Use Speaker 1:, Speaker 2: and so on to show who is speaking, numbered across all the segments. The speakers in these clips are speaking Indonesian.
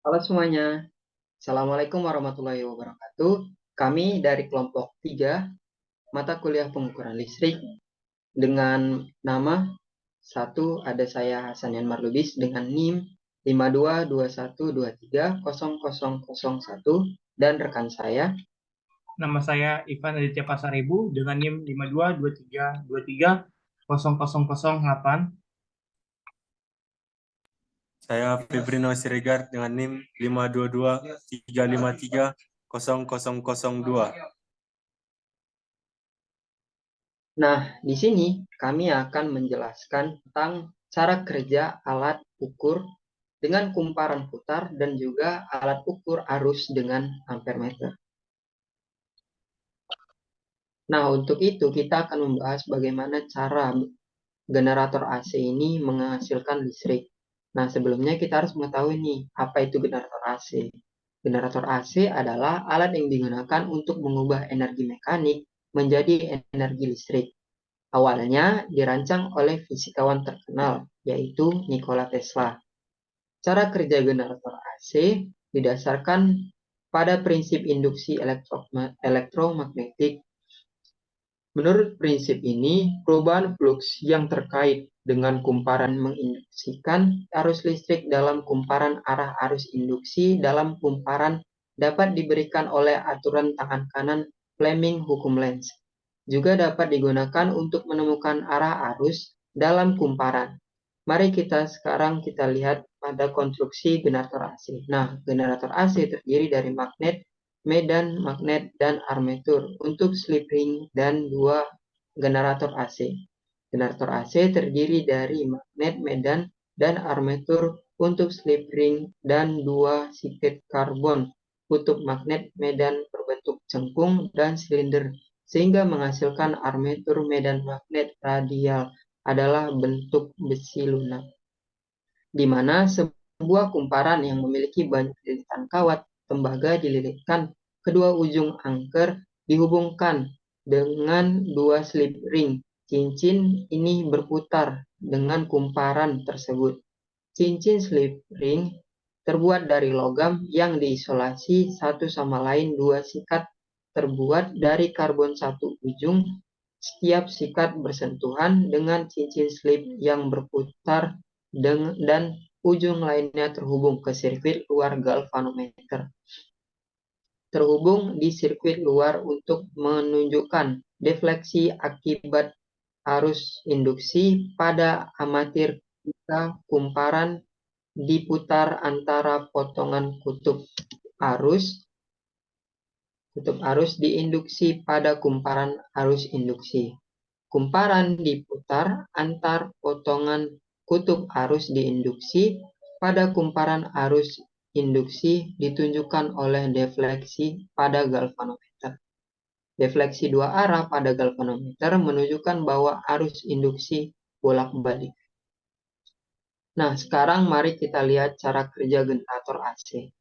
Speaker 1: Halo semuanya, Assalamualaikum warahmatullahi wabarakatuh. Kami dari kelompok 3 mata kuliah pengukuran listrik dengan nama satu ada saya Hasan Yanmar Lubis dengan NIM 5221230001 dan rekan saya.
Speaker 2: Nama saya Ivan Aditya Pasaribu dengan NIM 5223230008.
Speaker 3: Saya Febrino Siregar dengan NIM 52235300002.
Speaker 1: Nah, di sini kami akan menjelaskan tentang cara kerja alat ukur dengan kumparan putar dan juga alat ukur arus dengan ampermeter. Nah, untuk itu kita akan membahas bagaimana cara generator AC ini menghasilkan listrik. Nah, sebelumnya kita harus mengetahui nih, apa itu generator AC. Generator AC adalah alat yang digunakan untuk mengubah energi mekanik menjadi energi listrik. Awalnya dirancang oleh fisikawan terkenal, yaitu Nikola Tesla. Cara kerja generator AC didasarkan pada prinsip induksi elektromagnetik. Menurut prinsip ini, perubahan fluks yang terkait dengan kumparan menginduksikan arus listrik dalam kumparan arah arus induksi dalam kumparan dapat diberikan oleh aturan tangan kanan Fleming hukum Lenz. Juga dapat digunakan untuk menemukan arah arus dalam kumparan. Mari sekarang kita lihat pada konstruksi generator AC. Nah, generator AC terdiri dari magnet, medan magnet, dan armatur untuk slip ring dan dua generator AC. Generator AC terdiri dari magnet, medan, dan armatur untuk slip ring dan dua sipit karbon kutub magnet medan berbentuk cengkung dan silinder sehingga menghasilkan armatur medan magnet radial adalah bentuk besi lunak, di mana sebuah kumparan yang memiliki banyak lilitan kawat tembaga dililitkan kedua ujung angker dihubungkan dengan dua slip ring. Cincin ini berputar dengan kumparan tersebut. Cincin slip ring terbuat dari logam yang diisolasi satu sama lain. Dua sikat terbuat dari karbon satu ujung. Setiap sikat bersentuhan dengan cincin slip yang berputar dan ujung lainnya terhubung ke sirkuit luar galvanometer. Terhubung di sirkuit luar untuk menunjukkan defleksi akibat arus induksi pada amatir jika kumparan diputar antara potongan kutub arus diinduksi pada kumparan arus induksi. Kumparan diputar antar potongan kutub arus diinduksi pada kumparan arus induksi ditunjukkan oleh defleksi pada galvanometer. Defleksi dua arah pada galvanometer menunjukkan bahwa arus induksi bolak-balik. Nah, sekarang mari kita lihat cara kerja generator AC.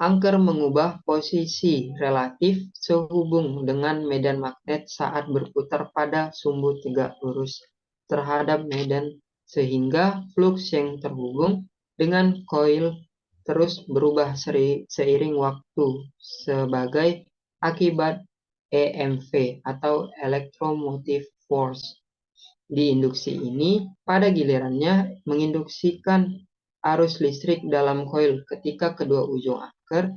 Speaker 1: Angker mengubah posisi relatif sehubung dengan medan magnet saat berputar pada sumbu tegak lurus terhadap medan sehingga fluks yang terhubung dengan koil terus berubah seiring waktu sebagai akibat EMV atau electromotive force. Di induksi ini pada gilirannya menginduksikan arus listrik dalam koil ketika kedua ujung angker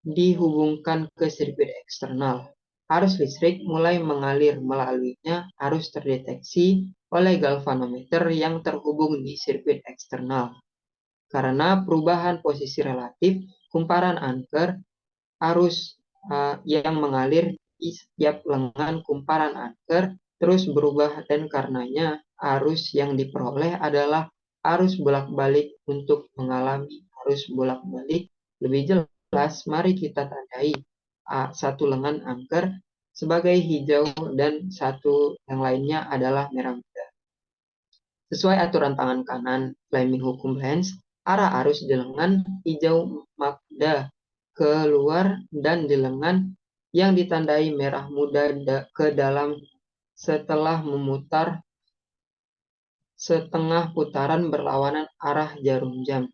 Speaker 1: dihubungkan ke sirkuit eksternal. Arus listrik mulai mengalir melaluinya. Arus terdeteksi oleh galvanometer yang terhubung di sirkuit eksternal. Karena perubahan posisi relatif kumparan angker, arus yang mengalir di setiap lengan kumparan angker terus berubah dan karenanya arus yang diperoleh adalah arus bolak-balik. Untuk mengalami arus bolak-balik lebih jelas, mari kita tandai satu lengan angker sebagai hijau dan satu yang lainnya adalah merah muda. Sesuai aturan tangan kanan Fleming hukum Lenz, arah arus di lengan hijau muda keluar dan di lengan yang ditandai merah muda ke dalam setelah memutar setengah putaran berlawanan arah jarum jam.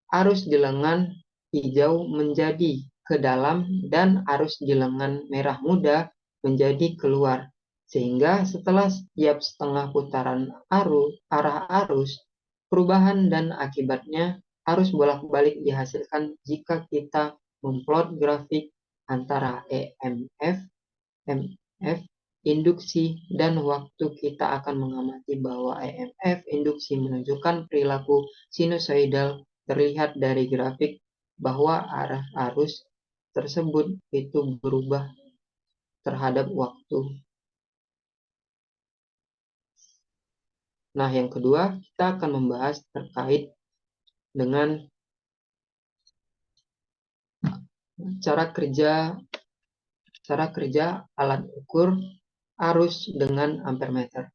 Speaker 1: arus di lengan hijau menjadi ke dalam dan arus di lengan merah muda menjadi keluar. Sehingga setelah setiap setengah putaran arah arus, perubahan dan akibatnya arus bolak-balik dihasilkan jika kita memplot grafik antara EMF, MF, induksi, dan waktu. Kita akan mengamati bahwa EMF induksi menunjukkan perilaku sinusoidal terlihat dari grafik bahwa arah arus tersebut itu berubah terhadap waktu. Nah, yang kedua, kita akan membahas terkait dengan cara kerja alat ukur arus dengan ampermeter.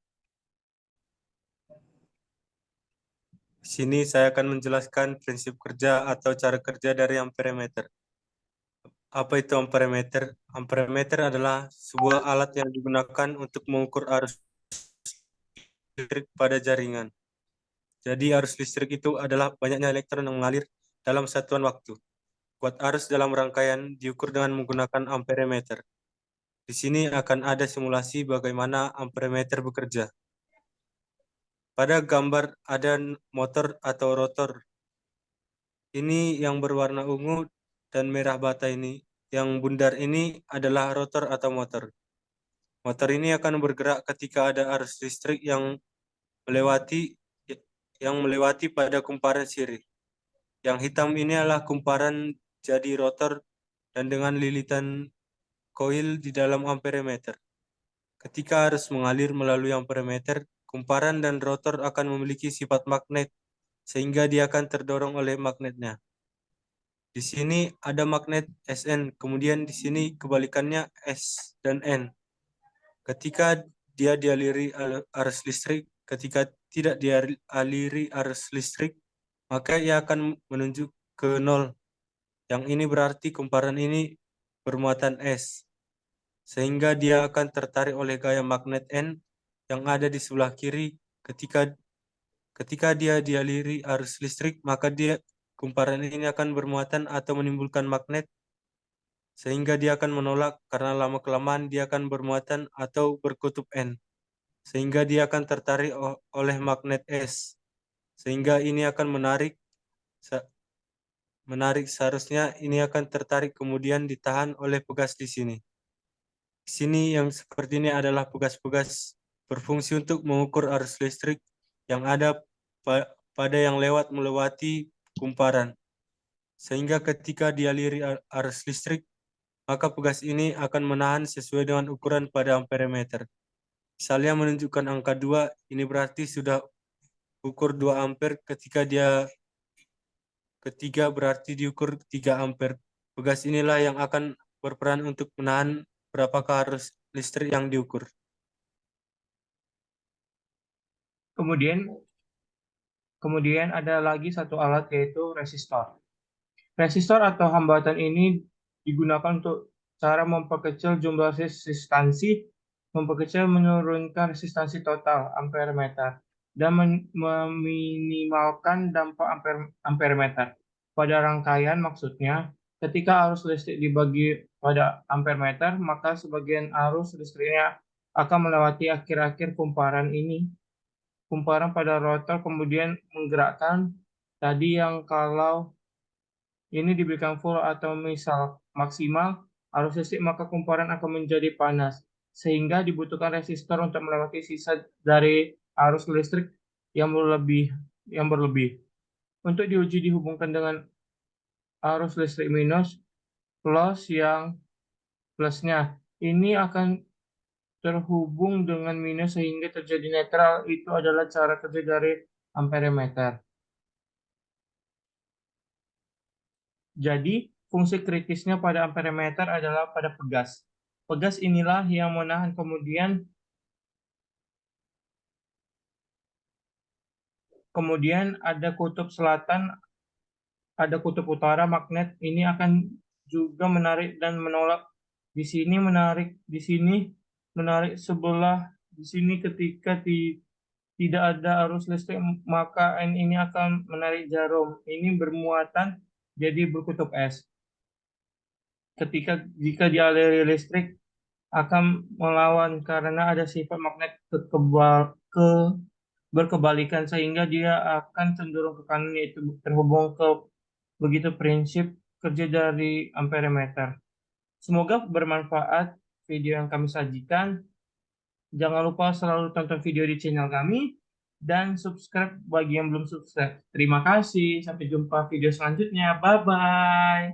Speaker 3: Di sini saya akan menjelaskan prinsip kerja atau cara kerja dari amperemeter. Apa itu amperemeter? Amperemeter adalah sebuah alat yang digunakan untuk mengukur arus listrik pada jaringan. Jadi arus listrik itu adalah banyaknya elektron yang mengalir dalam satuan waktu. Kuat arus dalam rangkaian diukur dengan menggunakan amperemeter. Di sini akan ada simulasi bagaimana amperemeter bekerja. Pada gambar ada motor atau rotor. Ini yang berwarna ungu dan merah bata ini. Yang bundar ini adalah rotor atau motor. Motor ini akan bergerak ketika ada arus listrik yang melewati pada kumparan sirih. Yang hitam ini adalah kumparan jadi rotor dan dengan lilitan koil di dalam amperemeter. Ketika arus mengalir melalui amperemeter, kumparan dan rotor akan memiliki sifat magnet sehingga dia akan terdorong oleh magnetnya. Di sini ada magnet Sn, kemudian di sini kebalikannya S dan N. Ketika dia dialiri arus listrik, ketika tidak dialiri arus listrik, maka ia akan menunjuk ke 0. Yang ini berarti kumparan ini bermuatan S, sehingga dia akan tertarik oleh gaya magnet N yang ada di sebelah kiri. Ketika dia dialiri arus listrik, maka kumparan ini akan bermuatan atau menimbulkan magnet, sehingga dia akan menolak karena lama-kelamaan dia akan bermuatan atau berkutub N, sehingga dia akan tertarik oleh magnet S, sehingga ini akan menarik seharusnya ini akan tertarik kemudian ditahan oleh pegas di sini. Di sini yang seperti ini adalah pegas-pegas berfungsi untuk mengukur arus listrik yang ada pada yang melewati kumparan. Sehingga ketika dialiri arus listrik, maka pegas ini akan menahan sesuai dengan ukuran pada amperemeter. Misalnya menunjukkan angka 2, ini berarti sudah ukur 2 ampere, ketiga berarti diukur 3 ampere. Pegas inilah yang akan berperan untuk menahan berapakah arus listrik yang diukur.
Speaker 2: Kemudian ada lagi satu alat yaitu resistor. Resistor atau hambatan ini digunakan untuk cara memperkecil jumlah resistansi, memperkecil menurunkan resistansi total amperemeter, dan meminimalkan dampak amperemeter. Pada rangkaian maksudnya, ketika arus listrik dibagi pada amperemeter, maka sebagian arus listriknya akan melewati akhir-akhir kumparan ini. Kumparan pada rotor kemudian menggerakkan tadi yang kalau ini diberikan full atau misal maksimal arus listrik, maka kumparan akan menjadi panas, sehingga dibutuhkan resistor untuk melewati sisa dari arus listrik yang berlebih. Untuk diuji dihubungkan dengan arus listrik minus plus yang plusnya. Ini akan terhubung dengan minus sehingga terjadi netral. Itu adalah cara kerja dari amperemeter. Jadi, fungsi kritisnya pada amperemeter adalah pada pegas. Pegas inilah yang menahan kemudian ada kutub selatan, ada kutub utara. Magnet ini akan juga menarik dan menolak. Di sini menarik, di sini menarik sebelah, di sini ketika tidak ada arus listrik, maka N ini akan menarik jarum. Ini bermuatan jadi berkutub es. Jika dialiri listrik akan melawan karena ada sifat magnet berkebalikan, sehingga dia akan cenderung ke kanan, yaitu terhubung ke begitu prinsip kerja dari amperemeter. Semoga bermanfaat video yang kami sajikan. Jangan lupa selalu tonton video di channel kami dan subscribe bagi yang belum subscribe. Terima kasih, sampai jumpa video selanjutnya. Bye-bye.